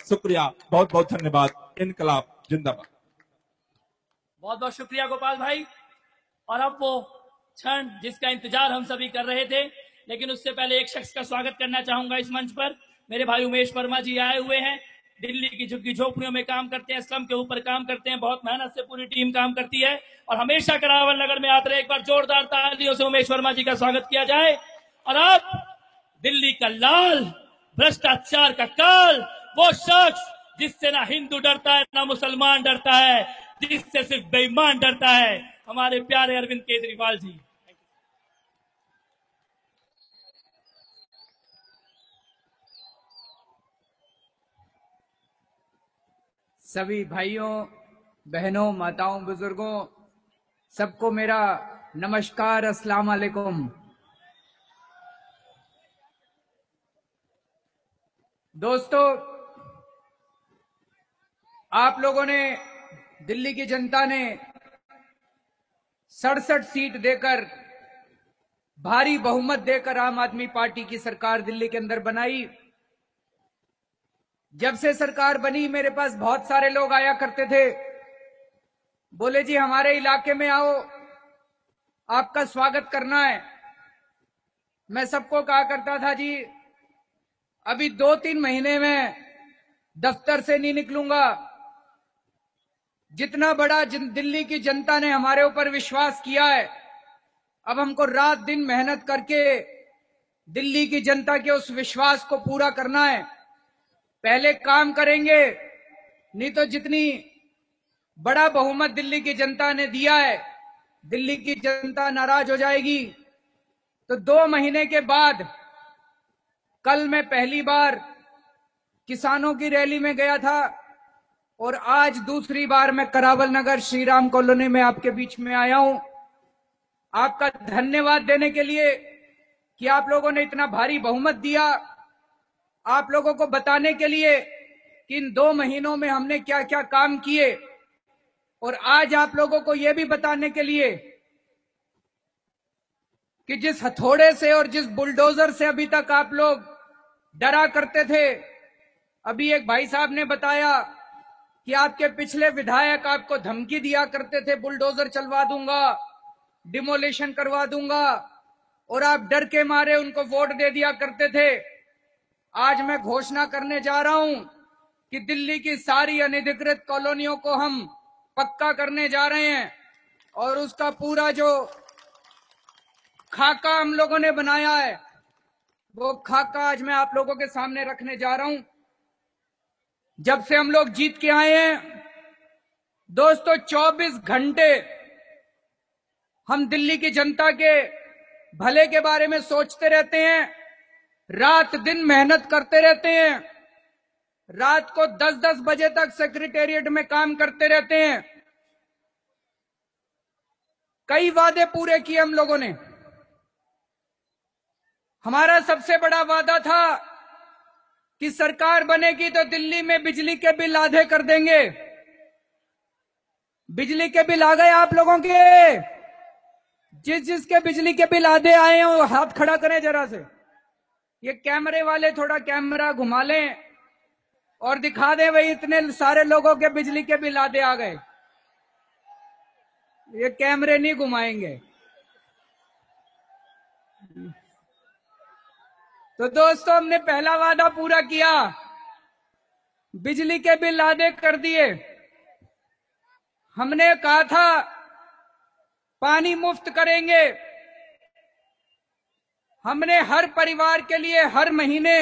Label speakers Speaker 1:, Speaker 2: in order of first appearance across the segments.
Speaker 1: शुक्रिया, बहुत बहुत धन्यवाद। इनकलाब जिंदाबाद।
Speaker 2: बहुत बहुत शुक्रिया गोपाल भाई। और अब वो क्षण जिसका इंतजार हम सभी कर रहे थे, लेकिन उससे पहले एक शख्स का स्वागत करना चाहूंगा इस मंच पर। मेरे भाई उमेश वर्मा जी आए हुए हैं। दिल्ली की झुग्गी झोपड़ियों में काम करते हैं, स्लम के ऊपर काम करते हैं, बहुत मेहनत से पूरी टीम काम करती है और हमेशा करावल नगर में आते रहे। एक बार जोरदार तालियों से उमेश वर्मा जी का स्वागत किया जाए। और अब दिल्ली का लाल, भ्रष्टाचार का काल, वो शख्स जिससे ना हिंदू डरता है ना मुसलमान डरता है, जिससे सिर्फ बेईमान डरता है, हमारे प्यारे अरविंद केजरीवाल जी।
Speaker 3: सभी भाइयों बहनों माताओं बुजुर्गों सबको मेरा नमस्कार, अस्सलाम वालेकुम। दोस्तों, आप लोगों ने, दिल्ली की जनता ने 67 सीट देकर, भारी बहुमत देकर आम आदमी पार्टी की सरकार दिल्ली के अंदर बनाई। जब से सरकार बनी मेरे पास बहुत सारे लोग आया करते थे, बोले जी हमारे इलाके में आओ, आपका स्वागत करना है। मैं सबको कहा करता था जी अभी 2-3 महीने में दफ्तर से नहीं निकलूंगा। जितना बड़ा दिल्ली की जनता ने हमारे ऊपर विश्वास किया है, अब हमको रात दिन मेहनत करके दिल्ली की जनता के उस विश्वास को पूरा करना है। पहले काम करेंगे, नहीं तो जितनी बड़ा बहुमत दिल्ली की जनता ने दिया है, दिल्ली की जनता नाराज हो जाएगी। तो 2 महीने के बाद कल मैं पहली बार किसानों की रैली में गया था और आज दूसरी बार मैं करावल नगर श्री राम कॉलोनी में आपके बीच में आया हूं, आपका धन्यवाद देने के लिए कि आप लोगों ने इतना भारी बहुमत दिया, आप लोगों को बताने के लिए कि इन 2 महीनों में हमने क्या क्या काम किए, और आज आप लोगों को यह भी बताने के लिए कि जिस हथौड़े से और जिस बुलडोजर से अभी तक आप लोग डरा करते थे। अभी एक भाई साहब ने बताया कि आपके पिछले विधायक आपको धमकी दिया करते थे, बुलडोजर चलवा दूंगा, डिमोलिशन करवा दूंगा, और आप डर के मारे उनको वोट दे दिया करते थे। आज मैं घोषणा करने जा रहा हूं कि दिल्ली की सारी अनधिकृत कॉलोनियों को हम पक्का करने जा रहे हैं और उसका पूरा जो खाका हम लोगों ने बनाया है, वो खाका आज मैं आप लोगों के सामने रखने जा रहा हूं। जब से हम लोग जीत के आए हैं दोस्तों, 24 घंटे हम दिल्ली की जनता के भले के बारे में सोचते रहते हैं, रात दिन मेहनत करते रहते हैं, रात को 10-10 बजे तक सेक्रेटेरिएट में काम करते रहते हैं। कई वादे पूरे किए हम लोगों ने। हमारा सबसे बड़ा वादा था कि सरकार बनेगी तो दिल्ली में बिजली के बिल आधे कर देंगे। बिजली के बिल आ गए आप लोगों के? जिसके बिजली के बिल आधे आए हैं वो हाथ खड़ा करें जरा से। ये कैमरे वाले थोड़ा कैमरा घुमा लें और दिखा दें भाई इतने सारे लोगों के बिजली के बिल आधे आ गए। ये कैमरे नहीं घुमाएंगे। तो दोस्तों, हमने पहला वादा पूरा किया, बिजली के बिल आधे कर दिए। हमने कहा था पानी मुफ्त करेंगे। हमने हर परिवार के लिए हर महीने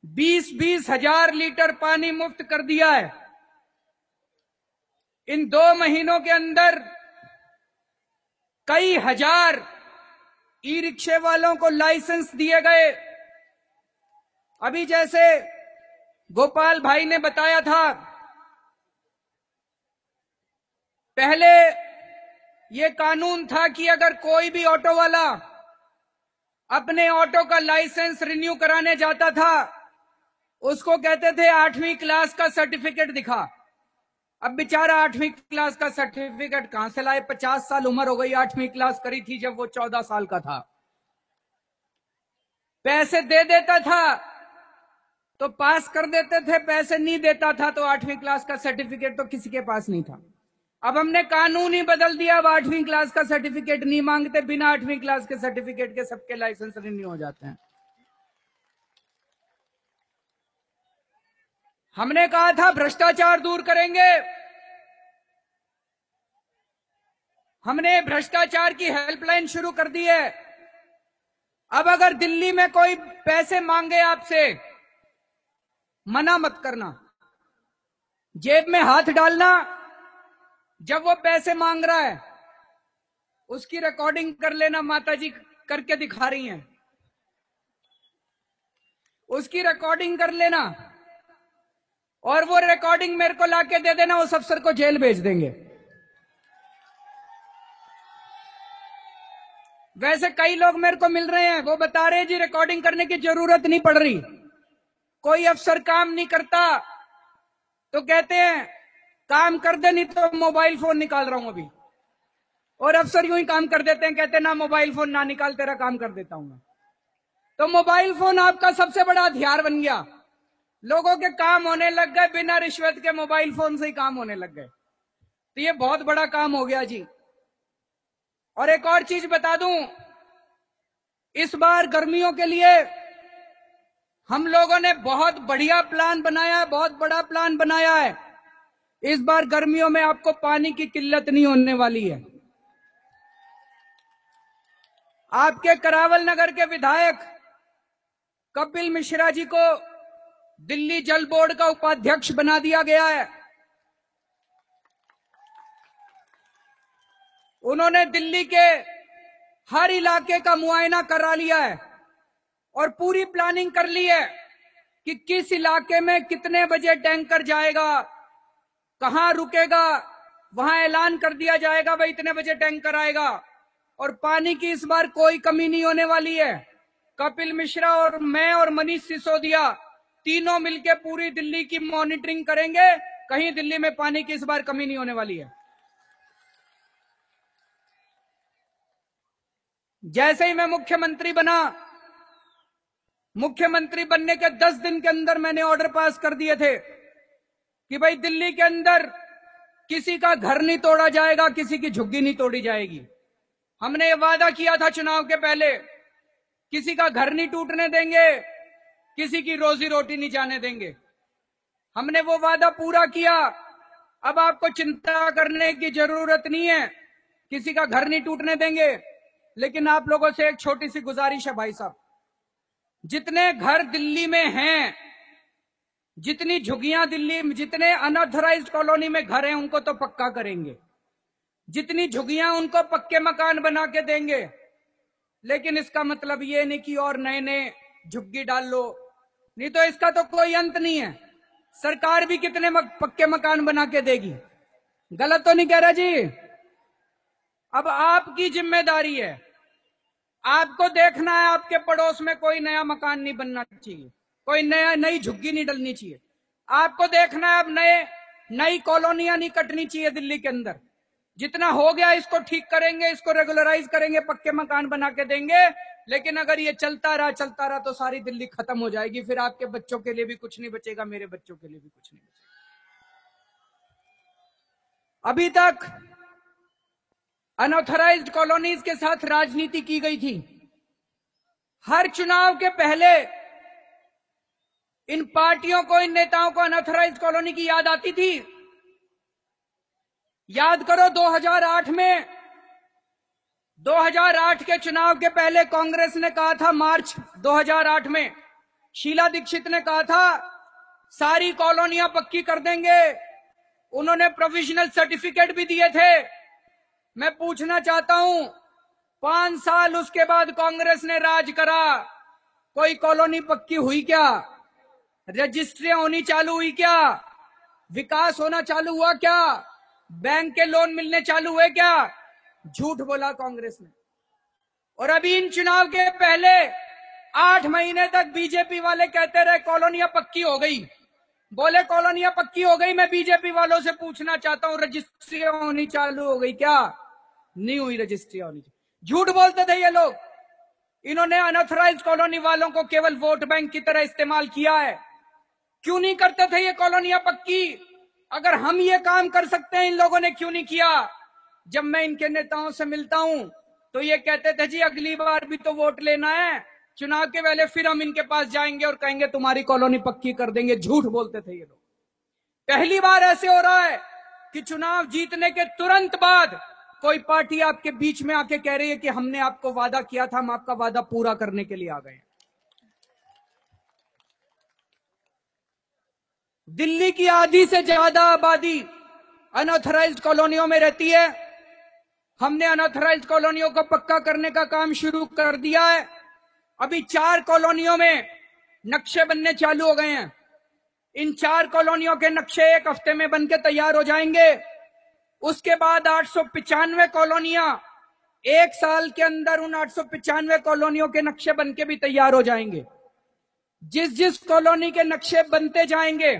Speaker 3: 20-20 हजार लीटर पानी मुफ्त कर दिया है। इन 2 महीनों के अंदर कई हजार ई रिक्शे वालों को लाइसेंस दिए गए। अभी जैसे गोपाल भाई ने बताया था, पहले ये कानून था कि अगर कोई भी ऑटो वाला अपने ऑटो का लाइसेंस रिन्यू कराने जाता था, उसको कहते थे 8वीं क्लास का सर्टिफिकेट दिखा। अब बेचारा 8वीं क्लास का सर्टिफिकेट कहां से लाए? 50 साल उम्र हो गई, 8वीं क्लास करी थी जब वो 14 साल का था। पैसे दे देता था तो पास कर देते थे, पैसे नहीं देता था तो 8वीं क्लास का सर्टिफिकेट तो किसी के पास नहीं था। अब हमने कानून ही बदल दिया, अब 8वीं क्लास का सर्टिफिकेट नहीं मांगते, बिना 8वीं क्लास के सर्टिफिकेट के सबके लाइसेंस रिन्यू हो जाते हैं। हमने कहा था भ्रष्टाचार दूर करेंगे, हमने भ्रष्टाचार की हेल्पलाइन शुरू कर दी है। अब अगर दिल्ली में कोई पैसे मांगे आपसे, मना मत करना, जेब में हाथ डालना। जब वो पैसे मांग रहा है उसकी रिकॉर्डिंग कर लेना, माताजी करके दिखा रही हैं, उसकी रिकॉर्डिंग कर लेना और वो रिकॉर्डिंग मेरे को लाके दे देना, उस अफसर को जेल भेज देंगे। वैसे कई लोग मेरे को मिल रहे हैं, वो बता रहे हैं जी रिकॉर्डिंग करने की जरूरत नहीं पड़ रही, कोई अफसर काम नहीं करता तो कहते हैं काम कर दे, नहीं तो मोबाइल फोन निकाल रहा हूं अभी, और अफसर यूं ही काम कर देते हैं, कहते हैं ना मोबाइल फोन ना निकाल, तेरा काम कर देता हूं मैं। तो मोबाइल फोन आपका सबसे बड़ा हथियार बन गया, लोगों के काम होने लग गए, बिना रिश्वत के मोबाइल फोन से ही काम होने लग गए। तो ये बहुत बड़ा काम हो गया जी। और एक और चीज बता दूं, इस बार गर्मियों के लिए हम लोगों ने बहुत बढ़िया प्लान बनाया है, बहुत बड़ा प्लान बनाया है। इस बार गर्मियों में आपको पानी की किल्लत नहीं होने वाली है। आपके करावल नगर के विधायक कपिल मिश्रा जी को दिल्ली जल बोर्ड का उपाध्यक्ष बना दिया गया है। उन्होंने दिल्ली के हर इलाके का मुआयना करा लिया है और पूरी प्लानिंग कर ली है कि किस इलाके में कितने बजे टैंकर जाएगा, कहां रुकेगा, वहां ऐलान कर दिया जाएगा भाई इतने बजे टैंकर आएगा। और पानी की इस बार कोई कमी नहीं होने वाली है। कपिल मिश्रा और मैं और मनीष सिसोदिया तीनों मिलकर पूरी दिल्ली की मॉनिटरिंग करेंगे, कहीं दिल्ली में पानी की इस बार कमी नहीं होने वाली है। जैसे ही मैं मुख्यमंत्री बना, मुख्यमंत्री बनने के 10 दिन के अंदर मैंने ऑर्डर पास कर दिए थे कि भाई दिल्ली के अंदर किसी का घर नहीं तोड़ा जाएगा, किसी की झुग्गी नहीं तोड़ी जाएगी। हमने ये वादा किया था चुनाव के पहले, किसी का घर नहीं टूटने देंगे, किसी की रोजी रोटी नहीं जाने देंगे। हमने वो वादा पूरा किया। अब आपको चिंता करने की जरूरत नहीं है, किसी का घर नहीं टूटने देंगे। लेकिन आप लोगों से एक छोटी सी गुजारिश है भाई साहब, जितने घर दिल्ली में हैं, जितनी झुग्गियां दिल्ली में, जितने अनऑथराइज्ड कॉलोनी में घर हैं, उनको तो पक्का करेंगे, जितनी झुग्गियां उनको पक्के मकान बना के देंगे। लेकिन इसका मतलब ये नहीं कि और नए नए झुग्गी डाल लो, नहीं तो इसका तो कोई अंत नहीं है। सरकार भी कितने पक्के मकान बना के देगी? गलत तो नहीं कह रहा जी? अब आपकी जिम्मेदारी है, आपको देखना है आपके पड़ोस में कोई नया मकान नहीं बनना चाहिए, कोई नई झुग्गी नहीं डलनी चाहिए। आपको देखना है अब नई कॉलोनियां नहीं कटनी चाहिए दिल्ली के अंदर। जितना हो गया इसको ठीक करेंगे, इसको रेगुलराइज करेंगे, पक्के मकान बना के देंगे। लेकिन अगर ये चलता रहा तो सारी दिल्ली खत्म हो जाएगी, फिर आपके बच्चों के लिए भी कुछ नहीं बचेगा, मेरे बच्चों के लिए भी कुछ नहीं बचेगा। अभी तक अनऑथराइज्ड कॉलोनीज के साथ राजनीति की गई थी। हर चुनाव के पहले इन पार्टियों को, इन नेताओं को अनऑथराइज्ड कॉलोनी की याद आती थी। याद करो 2008 में, 2008 के चुनाव के पहले कांग्रेस ने कहा था, मार्च 2008 में शीला दीक्षित ने कहा था सारी कॉलोनियां पक्की कर देंगे। उन्होंने प्रोविजनल सर्टिफिकेट भी दिए थे। मैं पूछना चाहता हूं, 5 साल उसके बाद कांग्रेस ने राज करा, कोई कॉलोनी पक्की हुई क्या? रजिस्ट्रियां होनी चालू हुई क्या? विकास होना चालू हुआ क्या? बैंक के लोन मिलने चालू हुए क्या? झूठ बोला कांग्रेस ने। और अभी इन चुनाव के पहले 8 महीने तक बीजेपी वाले कहते रहे कॉलोनियां पक्की हो गई। बोले कॉलोनियां पक्की हो गई। मैं बीजेपी वालों से पूछना चाहता हूं, रजिस्ट्रियां होनी चालू हो गई क्या? नहीं हुई रजिस्ट्रियां होनी। झूठ बोलते थे ये लोग। इन्होंने अनऑथराइज्ड कॉलोनी वालों को केवल वोट बैंक की तरह इस्तेमाल किया है। क्यों नहीं करते थे ये कॉलोनियां पक्की? अगर हम ये काम कर सकते हैं, इन लोगों ने क्यों नहीं किया? जब मैं इनके नेताओं से मिलता हूं तो ये कहते थे जी अगली बार भी तो वोट लेना है, चुनाव के पहले फिर हम इनके पास जाएंगे और कहेंगे तुम्हारी कॉलोनी पक्की कर देंगे। झूठ बोलते थे ये लोग। पहली बार ऐसे हो रहा है कि चुनाव जीतने के तुरंत बाद कोई पार्टी आपके बीच में आके कह रही है कि हमने आपको वादा किया था, हम आपका वादा पूरा करने के लिए आ गए। दिल्ली की आधी से ज्यादा आबादी अनऑथराइज्ड कॉलोनियों में रहती है। हमने अनऑथराइज्ड कॉलोनियों को पक्का करने का काम शुरू कर दिया है। अभी 4 कॉलोनियों में नक्शे बनने चालू हो गए हैं। इन 4 कॉलोनियों के नक्शे 1 हफ्ते में बनके तैयार हो जाएंगे। उसके बाद 895 कॉलोनियां 1 साल के अंदर उन 895 कॉलोनियों के नक्शे बनके भी तैयार हो जाएंगे। जिस जिस कॉलोनी के नक्शे बनते जाएंगे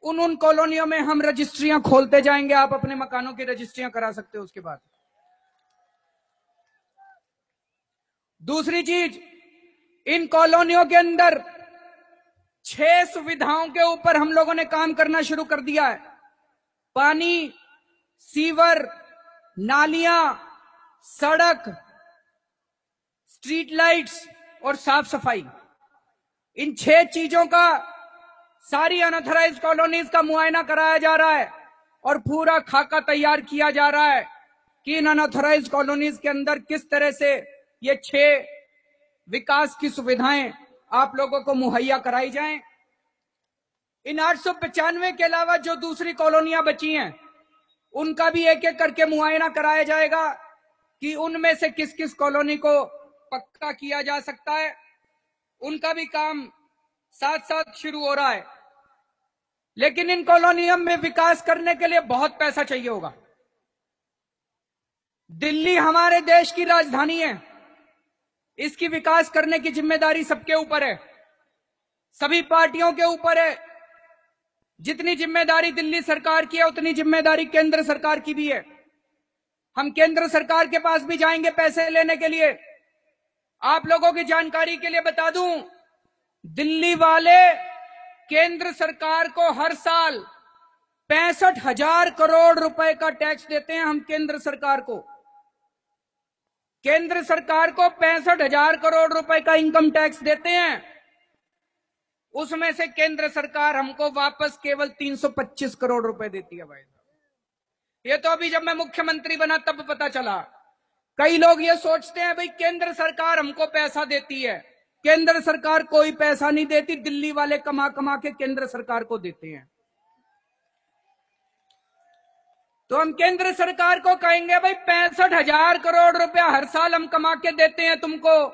Speaker 3: उन कॉलोनियों में हम रजिस्ट्रियां खोलते जाएंगे। आप अपने मकानों की रजिस्ट्रियां करा सकते हो। उसके बाद दूसरी चीज, इन कॉलोनियों के अंदर 6 सुविधाओं के ऊपर हम लोगों ने काम करना शुरू कर दिया है। पानी, सीवर, नालियां, सड़क, स्ट्रीट लाइट्स और साफ सफाई। इन 6 चीजों का सारी अनऑथराइज्ड कॉलोनीज का मुआयना कराया जा रहा है और पूरा खाका तैयार किया जा रहा है कि इन अनऑथराइज्ड कॉलोनीज के अंदर किस तरह से ये 6 विकास की सुविधाएं आप लोगों को मुहैया कराई जाएं। इन 895 के अलावा जो दूसरी कॉलोनियां बची हैं उनका भी एक एक करके मुआयना कराया जाएगा कि उनमें से किस किस कॉलोनी को पक्का किया जा सकता है। उनका भी काम साथ साथ शुरू हो रहा है। लेकिन इन कॉलोनियों में विकास करने के लिए बहुत पैसा चाहिए होगा। दिल्ली हमारे देश की राजधानी है। इसकी विकास करने की जिम्मेदारी सबके ऊपर है, सभी पार्टियों के ऊपर है। जितनी जिम्मेदारी दिल्ली सरकार की है उतनी जिम्मेदारी केंद्र सरकार की भी है। हम केंद्र सरकार के पास भी जाएंगे पैसे लेने के लिए। आप लोगों की जानकारी के लिए बता दूं, दिल्ली वाले केंद्र सरकार को हर साल 65,000 करोड़ रुपए का टैक्स देते हैं। हम केंद्र सरकार को 65,000 करोड़ रुपए का इनकम टैक्स देते हैं। उसमें से केंद्र सरकार हमको वापस केवल 325 करोड़ रुपए देती है। भाई साहब, ये तो अभी जब मैं मुख्यमंत्री बना तब पता चला। कई लोग ये सोचते हैं भाई केंद्र सरकार हमको पैसा देती है। केंद्र सरकार कोई पैसा नहीं देती, दिल्ली वाले कमा कमा के केंद्र सरकार को देते हैं। तो हम केंद्र सरकार को कहेंगे भाई 65,000 करोड़ रुपया हर साल हम कमा के देते हैं तुमको,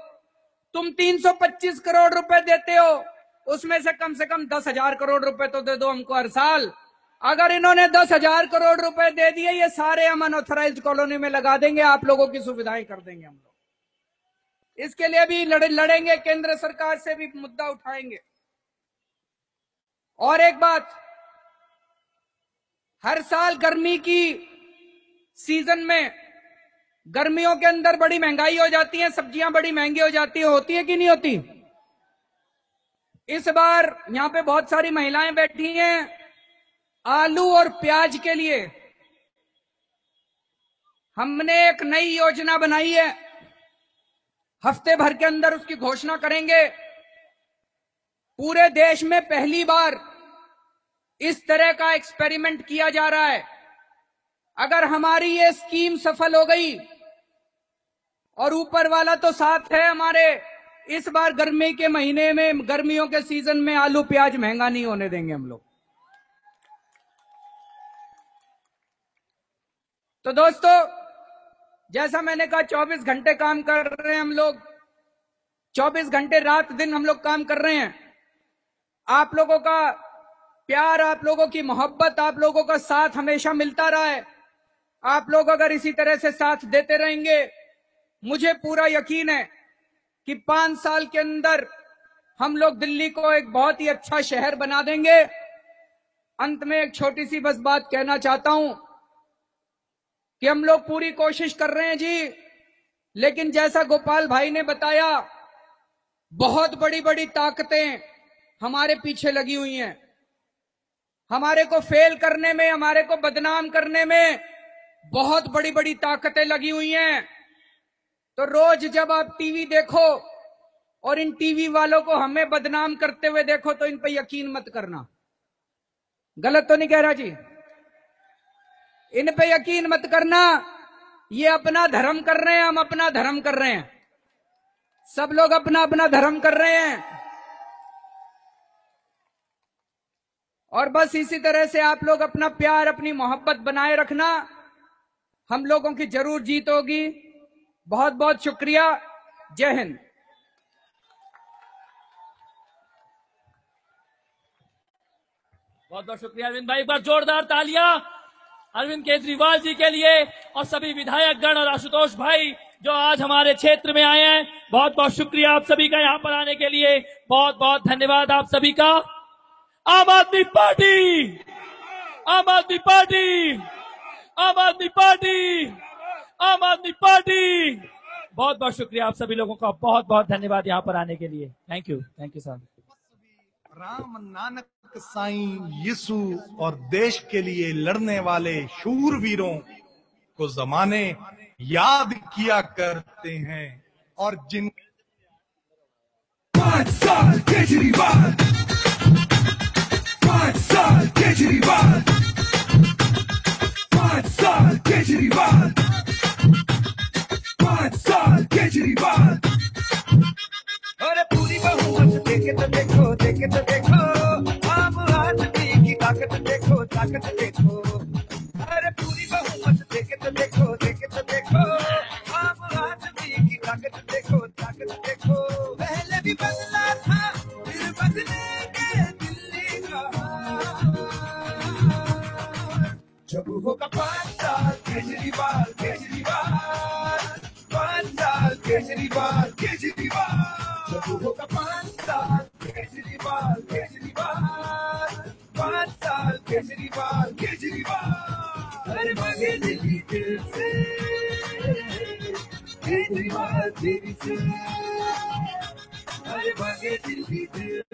Speaker 3: तुम 325 करोड़ रुपए देते हो, उसमें से कम 10,000 करोड़ रुपए तो दे दो हमको हर साल। अगर इन्होंने 10,000 करोड़ रुपए दे दिए, ये सारे हम अनऑथराइज्ड कॉलोनी में लगा देंगे, आप लोगों की सुविधाएं कर देंगे हम लोग। इसके लिए भी लड़ेंगे, केंद्र सरकार से भी मुद्दा उठाएंगे। और एक बात, हर साल गर्मी की सीजन में, गर्मियों के अंदर बड़ी महंगाई हो जाती है, सब्जियां बड़ी महंगी हो जाती है, होती है कि नहीं होती? इस बार यहां पे बहुत सारी महिलाएं बैठी हैं। आलू और प्याज के लिए हमने एक नई योजना बनाई है। हफ्ते भर के अंदर उसकी घोषणा करेंगे। पूरे देश में पहली बार इस तरह का एक्सपेरिमेंट किया जा रहा है। अगर हमारी ये स्कीम सफल हो गई, और ऊपर वाला तो साथ है हमारे, इस बार गर्मी के महीने में, गर्मियों के सीजन में आलू प्याज महंगा नहीं होने देंगे हम लोग। तो दोस्तों, जैसा मैंने कहा 24 घंटे काम कर रहे हैं हम लोग, 24 घंटे रात दिन हम लोग काम कर रहे हैं। आप लोगों का प्यार, आप लोगों की मोहब्बत, आप लोगों का साथ हमेशा मिलता रहा है। आप लोग अगर इसी तरह से साथ देते रहेंगे, मुझे पूरा यकीन है कि 5 साल के अंदर हम लोग दिल्ली को एक बहुत ही अच्छा शहर बना देंगे। अंत में एक छोटी सी बस बात कहना चाहता हूं कि हम लोग पूरी कोशिश कर रहे हैं जी, लेकिन जैसा गोपाल भाई ने बताया, बहुत बड़ी बड़ी ताकतें हमारे पीछे लगी हुई हैं। हमारे को फेल करने में, हमारे को बदनाम करने में बहुत बड़ी बड़ी ताकतें लगी हुई हैं। तो रोज जब आप टीवी देखो और इन टीवी वालों को हमें बदनाम करते हुए देखो तो इन पे यकीन मत करना। गलत तो नहीं कह रहा जी? इन पे यकीन मत करना। ये अपना धर्म कर रहे हैं, हम अपना धर्म कर रहे हैं। सब लोग अपना अपना धर्म कर रहे हैं। और बस इसी तरह से आप लोग अपना प्यार, अपनी मोहब्बत बनाए रखना। हम लोगों की जरूर जीत होगी। बहुत बहुत शुक्रिया। जय हिंद।
Speaker 2: बहुत बहुत शुक्रिया अरविंद भाई। एक बार जोरदार तालियां अरविंद केजरीवाल जी के लिए और सभी विधायकगण और आशुतोष भाई जो आज हमारे क्षेत्र में आए हैं। बहुत बहुत शुक्रिया आप सभी का यहां पर आने के लिए। बहुत बहुत धन्यवाद आप सभी का। आम आदमी पार्टी, आम आदमी पार्टी, आम आदमी पार्टी, आम आदमी पार्टी। बहुत बहुत शुक्रिया आप सभी लोगों का। बहुत बहुत धन्यवाद यहां पर आने के लिए। Thank you sir.
Speaker 4: Ram, Nanak, Sai, Yeshu और देश के लिए लड़ने वाले शूरवीरों को जमाने याद किया करते हैं और जिन
Speaker 5: 5 साल केजरीवाल, 5 साल केजरीवाल, 5 साल केजरीवाल, 5 साल केजरीवाल। अरे पूरी बहुमत देखे तो देखो, देखे तो देखो, आम आदमी की ताकत देखो, ताकत देखो। अरे पूरी बहुमत देखे तो देखो, देखे तो देखो, आम आदमी की ताकत देखो, ताकत देखो। पहले भी बदला था, फिर बदलेंगे दिल्ली का। जब होगा 5 साल केजरीवाल, केजरीवाल, 5 साल केजरीवाल, केजरीवाल। जब होगा 5 साल केजरीवाल, केजरीवाल, 5 साल केजरीवाल, केजरीवाल। अरे भागे दिल्ली दिल से, केजरीवाल दिल से। अरे भागे दिल्ली दिल